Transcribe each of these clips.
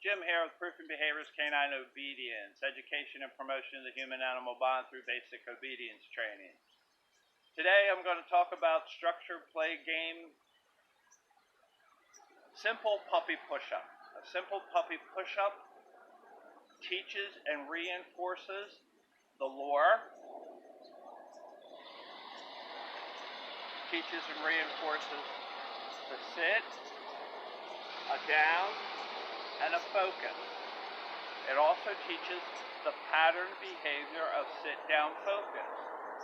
Jim here with Proofing Behaviors Canine Obedience, education and promotion of the human-animal bond through basic obedience training. Today I'm going to talk about structured play game, simple puppy push-up. A simple puppy push-up teaches and reinforces the lore, teaches and reinforces the sit, a down, and a focus. It also teaches the pattern behavior of sit-down focus.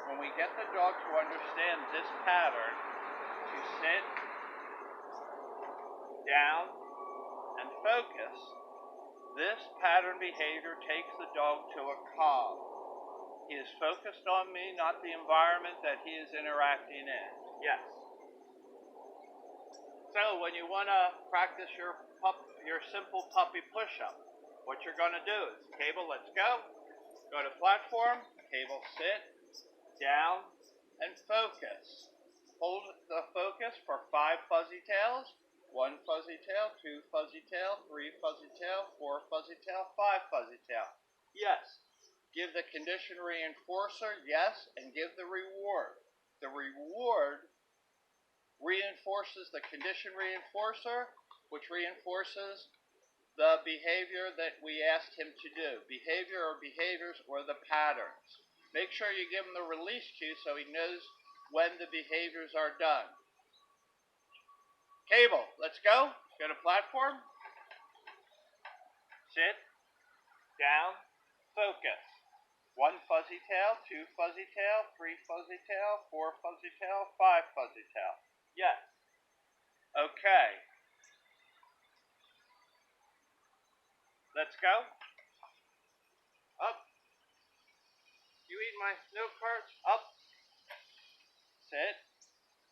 When we get the dog to understand this pattern, to sit, down, and focus, this pattern behavior takes the dog to a calm. He is focused on me, not the environment that he is interacting in. Yes. So when you want to practice your simple puppy push-up, what you're going to do is cable, let's go to platform, cable, sit, down, and focus. Hold the focus for 5 fuzzy tails, 1 fuzzy tail, 2 fuzzy tail, 3 fuzzy tail, 4 fuzzy tail, 5 fuzzy tail. Yes. Give the condition reinforcer, yes, and give the reward. The reward reinforces the condition reinforcer, which reinforces the behavior that we asked him to do. Behavior or behaviors or the patterns. Make sure you give him the release cue so he knows when the behaviors are done. Cable, let's go. Go to platform. Sit, down, focus. 1 fuzzy tail, 2 fuzzy tail, 3 fuzzy tail, 4 fuzzy tail, 5 fuzzy tail. Yes. Okay. Let's go. Up. You eat my note cards? Up. Sit.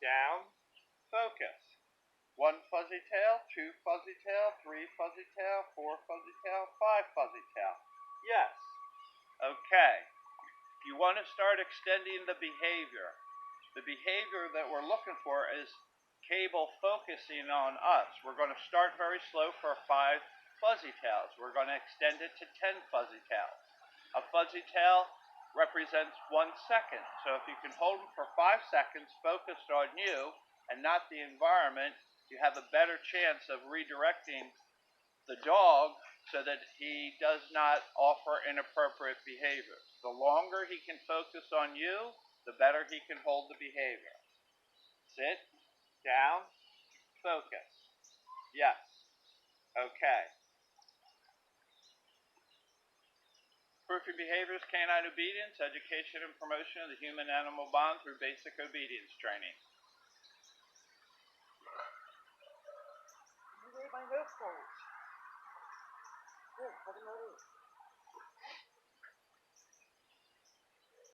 Down. Focus. 1 fuzzy tail, 2 fuzzy tail, 3 fuzzy tail, 4 fuzzy tail, 5 fuzzy tail. Yes. Okay. You want to start extending the behavior. The behavior that we're looking for is cable focusing on us. We're going to start very slow for 5 fuzzy tails. We're going to extend it to 10 fuzzy tails. A fuzzy tail represents 1 second. So if you can hold them for 5 seconds focused on you and not the environment, you have a better chance of redirecting the dog so that he does not offer inappropriate behavior. The longer he can focus on you, the better he can hold the behavior. Sit, down, focus. Yes. Okay. Proofing Behaviors Canine Obedience, education and promotion of the human-animal bond through basic obedience training. You read my note cards. Good, how do you know this?